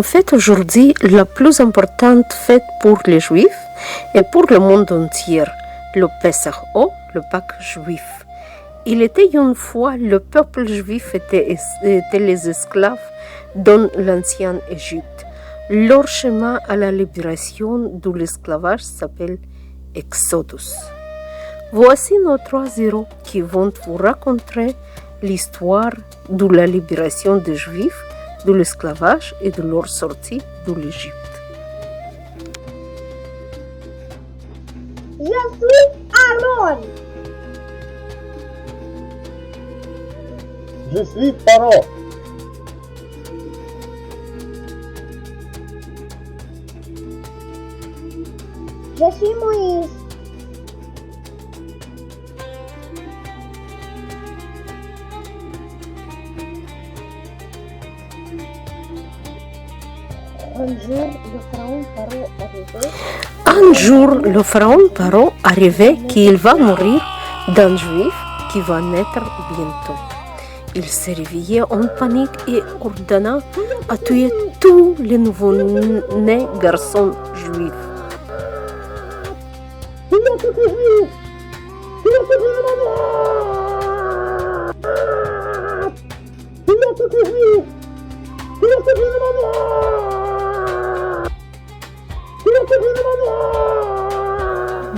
En fait, aujourd'hui, la plus importante fête pour les Juifs et pour le monde entier, le Pesach, le Pâques juif. Il était une fois, le peuple juif était les esclaves dans l'ancienne Égypte. Leur chemin à la libération de l'esclavage s'appelle Exodus. Voici nos 3 héros qui vont vous raconter l'histoire de la libération des Juifs, de l'esclavage et de leur sortie de l'Égypte. Je suis Aaron. Je suis Pharaon. Je suis Moïse. Un jour, le pharaon Paro arrivait qu'il va mourir d'un juif qui va naître bientôt. Il s'est réveillé en panique et ordonna à tuer tous les nouveau-nés garçons juifs.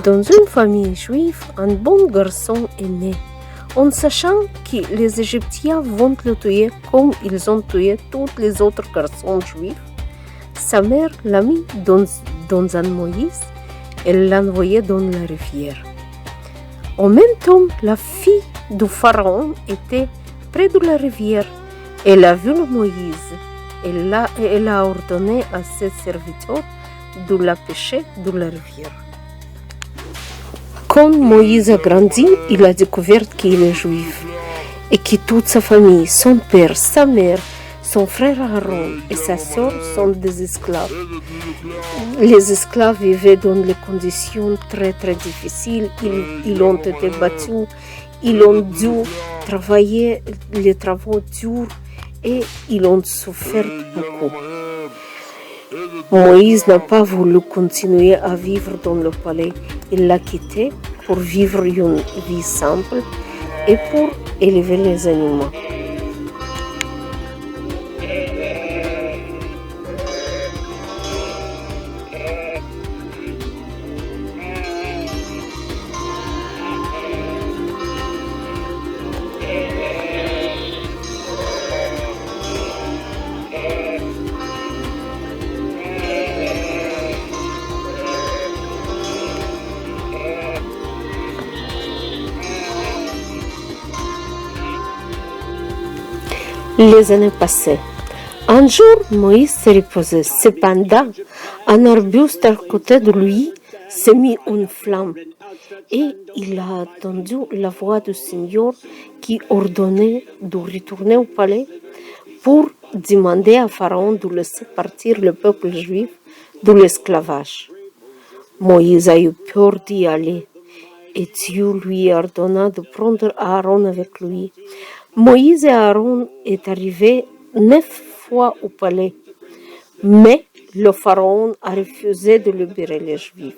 Dans une famille juive, un bon garçon est né. En sachant que les Égyptiens vont le tuer comme ils ont tué tous les autres garçons juifs, sa mère l'a mis dans un Moïse et l'a envoyé dans la rivière. En même temps, la fille du pharaon était près de la rivière. Elle a vu le Moïse. Elle a ordonné à ses serviteurs de la pêcher de la rivière. Quand Moïse a grandi, il a découvert qu'il est juif et que toute sa famille, son père, sa mère, son frère Aaron et sa sœur sont des esclaves. Les esclaves vivaient dans des conditions très très difficiles. Ils ont été battus, ils ont dû travailler les travaux durs et ils ont souffert beaucoup. Moïse n'a pas voulu continuer à vivre dans le palais. Il l'a quitté pour vivre une vie simple et pour élever les animaux. Les années passaient. Un jour, Moïse se reposait. Cependant, un arbuste à côté de lui s'est mis en flamme et il a entendu la voix du Seigneur qui ordonnait de retourner au palais pour demander à Pharaon de laisser partir le peuple juif de l'esclavage. Moïse a eu peur d'y aller et Dieu lui ordonna de prendre Aaron avec lui. Moïse et Aaron est arrivé 9 fois au palais, mais le pharaon a refusé de libérer les Juifs.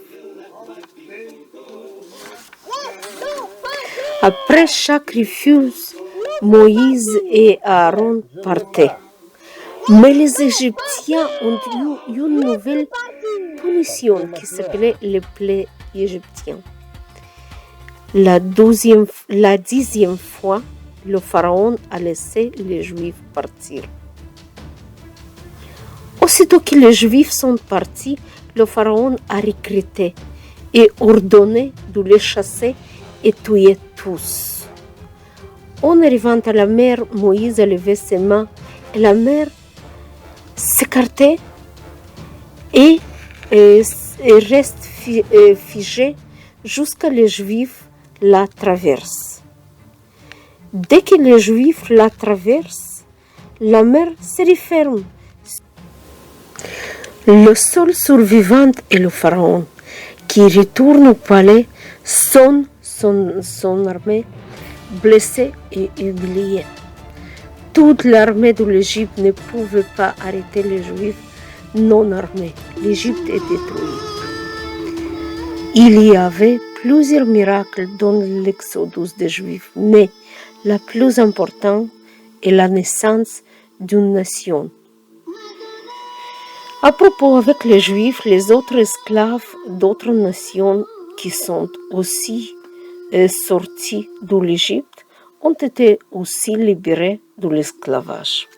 Après chaque refus, Moïse et Aaron partaient. Mais les Égyptiens ont eu une nouvelle punition qui s'appelait les plaies égyptiennes. La 10e fois, le pharaon a laissé les Juifs partir. Aussitôt que les Juifs sont partis, le pharaon a recruté et ordonné de les chasser et tuer tous. En arrivant à la mer, Moïse a levé ses mains et la mer s'écartait et reste figée jusqu'à les Juifs la traversent. Dès que les Juifs la traversent, la mer se referme. Le seul survivant est le pharaon, qui retourne au palais sans son armée, blessée et humiliée. Toute l'armée de l'Égypte ne pouvait pas arrêter les Juifs non armée, l'Égypte est détruite. Il y avait plusieurs miracles dans l'exodus des Juifs, mais le plus important est la naissance d'une nation. À propos avec les Juifs, les autres esclaves d'autres nations qui sont aussi sortis de l'Égypte ont été aussi libérés de l'esclavage.